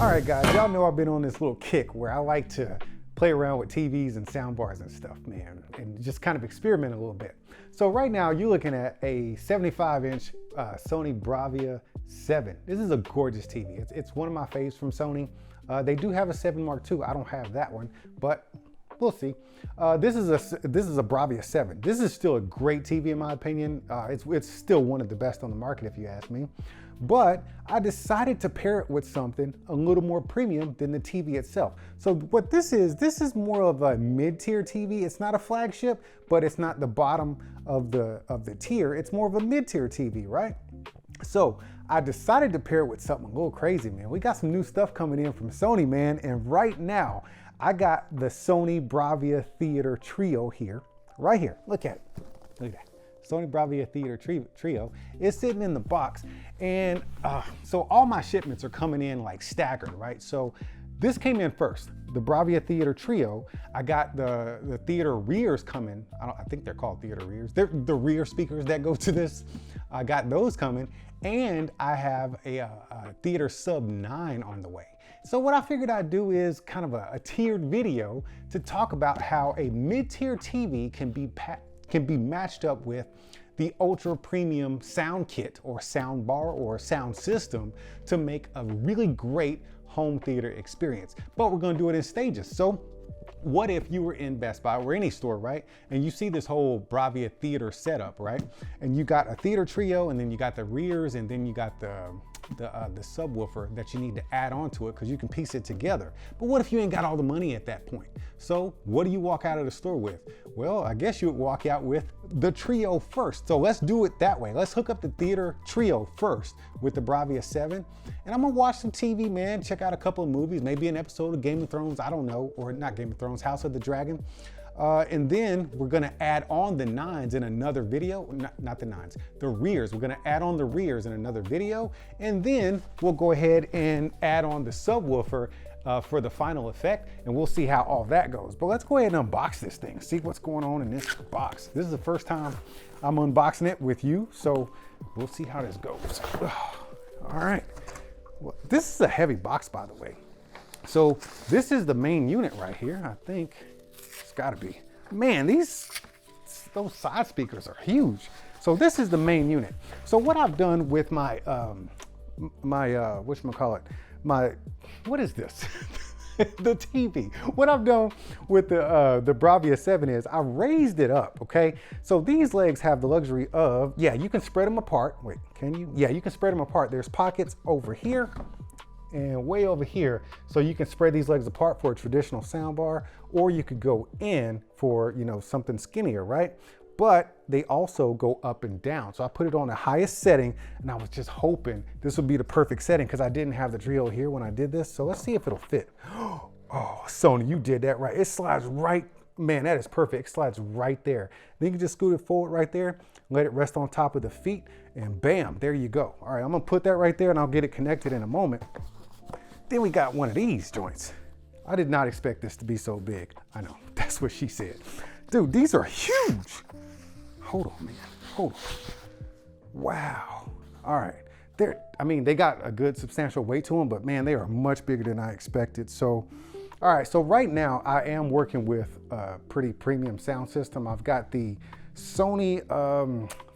All right, guys, y'all know I've been on this little kick where I like to play around with TVs and sound bars and stuff, man, and just kind of experiment a little bit. So right now you're looking at a 75-inch Sony Bravia 7. This is a gorgeous TV. It's one of my faves from Sony. They do have a 7 Mark II. I don't have that one, but we'll see. This is a Bravia 7. This is still a great TV in my opinion. It's still one of the best on the market if you ask me. But I decided to pair it with something a little more premium than the TV itself. So what this is more of a mid-tier TV. It's not a flagship, but it's not the bottom of the tier. It's more of a mid-tier TV, right? So I decided to pair it with something a little crazy, man. We got some new stuff coming in from Sony, man. And right now I got the Sony Bravia Theater Trio here, right here. Look at it, look at that. Sony Bravia Theater Trio is sitting in the box. And so all my shipments are coming in like staggered, right? So this came in first, the Bravia Theater Trio. I got the theater rears coming. I think they're called theater rears. They're the rear speakers that go to this. I got those coming. And I have a theater sub 9 on the way. So what I figured I'd do is kind of a tiered video to talk about how a mid-tier TV can be matched up with the ultra premium sound kit or sound bar or sound system to make a really great home theater experience. But we're gonna do it in stages. So what if you were in Best Buy or any store, right? And you see this whole Bravia theater setup, right? And you got a theater trio, and then you got the rears, and then you got the subwoofer that you need to add on to it because you can piece it together. But what if you ain't got all the money at that point? So what do you walk out of the store with? Well, I guess you would walk out with the trio first. So let's do it that way. Let's hook up the theater trio first with the Bravia 7. And I'm gonna watch some TV, man, check out a couple of movies, maybe an episode of Game of Thrones, I don't know, or not Game of Thrones, House of the Dragon. And then we're gonna add on the 9s in another video, not the 9s, the rears. We're gonna add on the rears in another video, and then we'll go ahead and add on the subwoofer for the final effect, and we'll see how all that goes. But let's go ahead and unbox this thing, see what's going on in this box. This is the first time I'm unboxing it with you, so we'll see how this goes. All right, well, this is a heavy box, by the way. So this is the main unit right here, I think. Gotta be. Man, those side speakers are huge. So this is the main unit. So what I've done with my whatchamacallit, what is this? The TV. What I've done with the Bravia 7 is I raised it up, okay? So these legs have the luxury of, yeah, you can spread them apart. Wait, can you? Yeah, you can spread them apart. There's pockets over here and way over here, so you can spread these legs apart for a traditional soundbar, or you could go in for, you know, something skinnier, right? But they also go up and down. So I put it on the highest setting, and I was just hoping this would be the perfect setting because I didn't have the drill here when I did this. So let's see if it'll fit. Oh, Sony, you did that right. It slides right, man, that is perfect. It slides right there. Then you can just scoot it forward right there, let it rest on top of the feet, and bam, there you go. All right, I'm gonna put that right there and I'll get it connected in a moment. Then we got one of these joints. I did not expect this to be so big. I know, that's what she said. Dude, these are huge. Hold on, man, hold on. Wow, all right. They got a good substantial weight to them, but man, they are much bigger than I expected. So, all right, so right now I am working with a pretty premium sound system. I've got the Sony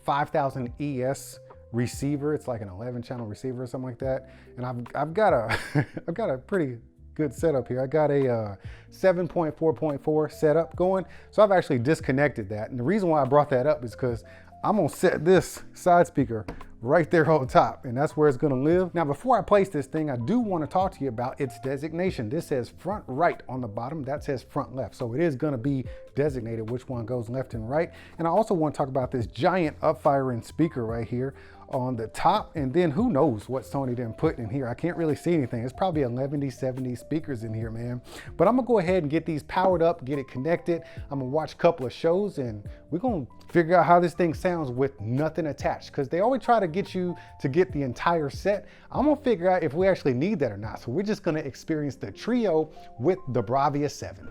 5000 ES receiver. It's like an 11-channel receiver or something like that. And I've got a pretty good setup here. I got a 7.4.4 setup going. So I've actually disconnected that. And the reason why I brought that up is because I'm gonna set this side speaker right there on top, and that's where it's gonna live. Now, before I place this thing, I do wanna talk to you about its designation. This says front right on the bottom, that says front left. So it is gonna be designated which one goes left and right. And I also wanna talk about this giant up-firing speaker right here on the top, and then who knows what Sony didn't put in here. I can't really see anything. It's probably 11, 70 speakers in here, man. But I'm gonna go ahead and get these powered up, get it connected. I'm gonna watch a couple of shows, and we're gonna figure out how this thing sounds with nothing attached, because they always try to get you to get the entire set. I'm gonna figure out if we actually need that or not. So we're just gonna experience the trio with the Bravia 7.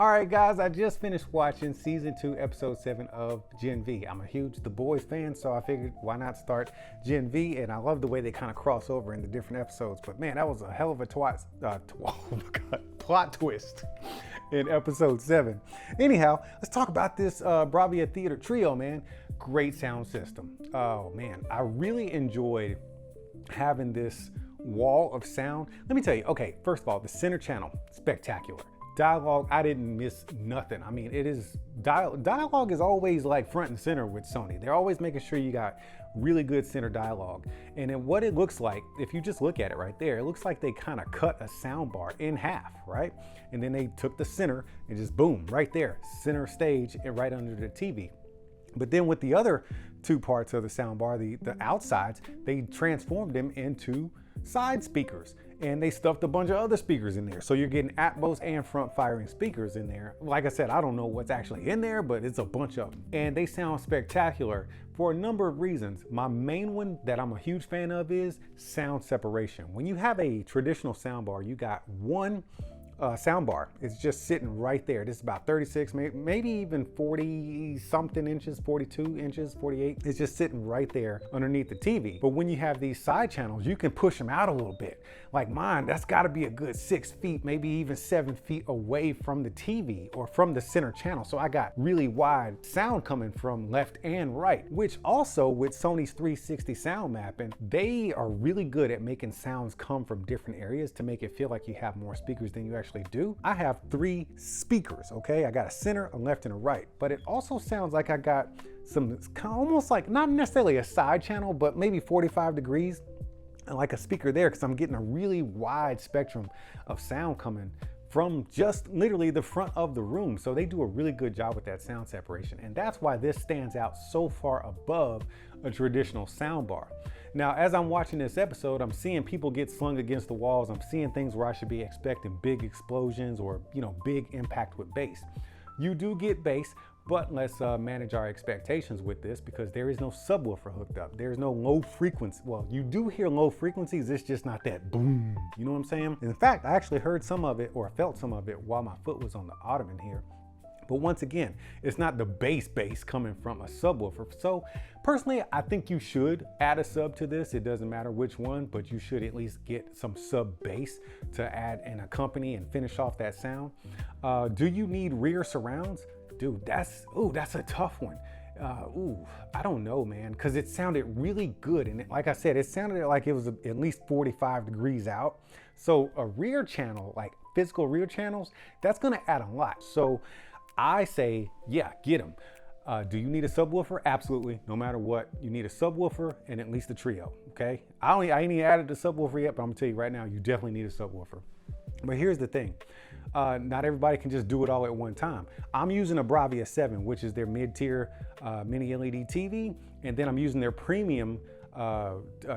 All right, guys, I just finished watching season 2, episode 7 of Gen V. I'm a huge The Boys fan, so I figured why not start Gen V, and I love the way they kind of cross over in the different episodes. But man, that was a hell of a plot twist in episode 7. Anyhow, let's talk about this Bravia Theater Trio, man. Great sound system. Oh man, I really enjoyed having this wall of sound. Let me tell you, okay, first of all, the center channel, spectacular. Dialogue, I didn't miss nothing. I mean, it is dialogue is always like front and center with Sony. They're always making sure you got really good center dialogue. And then what it looks like, if you just look at it right there, it looks like they kind of cut a sound bar in half, right? And then they took the center and just boom, right there, center stage and right under the TV. But then with the other two parts of the sound bar, the outsides, they transformed them into side speakers, and they stuffed a bunch of other speakers in there. So you're getting Atmos and front firing speakers in there. Like I said, I don't know what's actually in there, but it's a bunch of them. And they sound spectacular for a number of reasons. My main one that I'm a huge fan of is sound separation. When you have a traditional soundbar, you got one sound bar. It's just sitting right there. This is about 36, maybe even 40 something inches, 42 inches, 48. It's just sitting right there underneath the TV. But when you have these side channels, you can push them out a little bit. Like mine, that's got to be a good 6 feet, maybe even 7 feet away from the TV or from the center channel. So I got really wide sound coming from left and right, which also with Sony's 360 sound mapping, they are really good at making sounds come from different areas to make it feel like you have more speakers than you actually do. I have 3 speakers, okay? I got a center, a left, and a right, but it also sounds like I got some almost like not necessarily a side channel, but maybe 45 degrees and like a speaker there, because I'm getting a really wide spectrum of sound coming from just literally the front of the room. So they do a really good job with that sound separation. And that's why this stands out so far above a traditional soundbar. Now, as I'm watching this episode, I'm seeing people get slung against the walls. I'm seeing things where I should be expecting big explosions or, you know, big impact with bass. You do get bass, but let's manage our expectations with this, because there is no subwoofer hooked up. There's no low frequency. Well, you do hear low frequencies. It's just not that boom. You know what I'm saying? In fact, I actually heard some of it, or felt some of it, while my foot was on the ottoman here. But once again, it's not the bass coming from a subwoofer. So personally, I think you should add a sub to this. It doesn't matter which one, but you should at least get some sub bass to add and accompany and finish off that sound. Do you need rear surrounds? Dude, that's a tough one. I don't know, man, because it sounded really good. And like I said, it sounded like it was at least 45 degrees out. So a rear channel, like physical rear channels, that's gonna add a lot. So I say, yeah, get them. Do you need a subwoofer? Absolutely. No matter what, you need a subwoofer and at least a trio, okay? I ain't even added the subwoofer yet, but I'm gonna tell you right now, you definitely need a subwoofer. But here's the thing. Not everybody can just do it all at one time. I'm using a Bravia 7, which is their mid-tier mini LED TV, and then I'm using their premium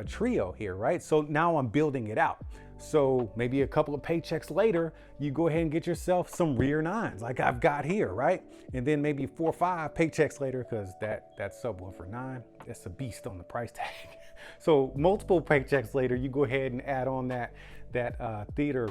trio here, right? So now I'm building it out. So maybe a couple of paychecks later, you go ahead and get yourself some rear 9s like I've got here, right? And then maybe 4 or 5 paychecks later, because that subwoofer 9, that's a beast on the price tag. So multiple paychecks later, you go ahead and add on that theater,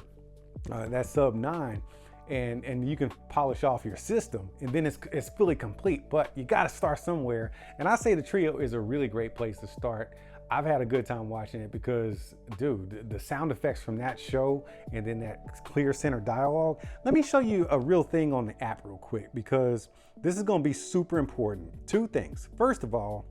that sub 9, and you can polish off your system, and then it's fully complete. But you got to start somewhere, and I say the trio is a really great place to start. I've had a good time watching it because, dude, the sound effects from that show and then that clear center dialogue. Let me show you a real thing on the app real quick, because this is going to be super important. 2 things. First of all,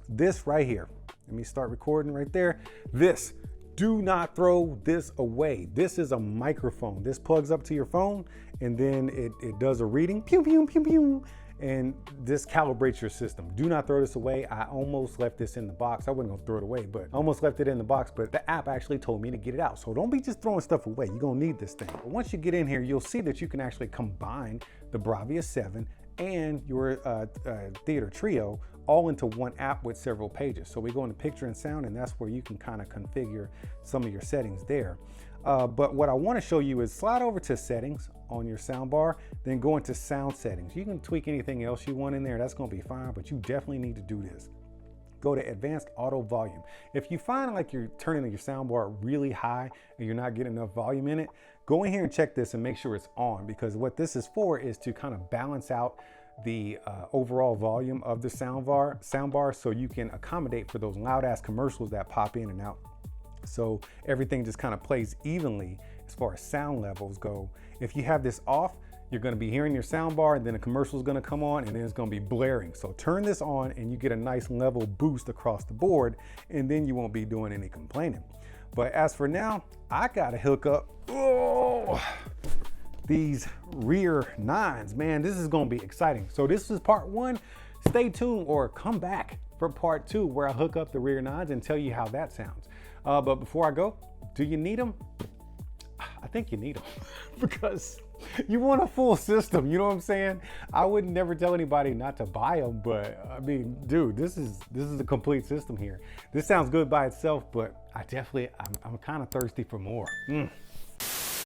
this right here. Let me start recording right there. This. Do not throw this away. This is a microphone. This plugs up to your phone, and then it does a reading, pew, pew, pew, pew, and this calibrates your system. Do not throw this away. I almost left this in the box. I wasn't gonna throw it away, but I almost left it in the box, but the app actually told me to get it out. So don't be just throwing stuff away. You're gonna need this thing. But once you get in here, you'll see that you can actually combine the Bravia 7 and your Theater Trio all into one app with several pages. So we go into picture and sound, and that's where you can kind of configure some of your settings there. But what I want to show you is slide over to settings on your soundbar, then go into sound settings. You can tweak anything else you want in there. That's going to be fine, but you definitely need to do this. go to advanced auto volume. If you find like you're turning your soundbar really high and you're not getting enough volume in it, go in here and check this and make sure it's on, because what this is for is to kind of balance out the overall volume of the soundbar so you can accommodate for those loud ass commercials that pop in and out. So everything just kind of plays evenly as far as sound levels go. If you have this off, you're going to be hearing your soundbar, and then a commercial is going to come on, and then it's going to be blaring. So turn this on and you get a nice level boost across the board, and then you won't be doing any complaining. But as for now, I got to hook up these rear nines. Man, this is going to be exciting. So this is part one. Stay tuned or come back for part two, where I hook up the rear nines and tell you how that sounds. But before I go, do you need them? I think you need them because you want a full system, you know what I'm saying? I would never tell anybody not to buy them, but I mean, dude, this is a complete system here. This sounds good by itself, but I'm kind of thirsty for more.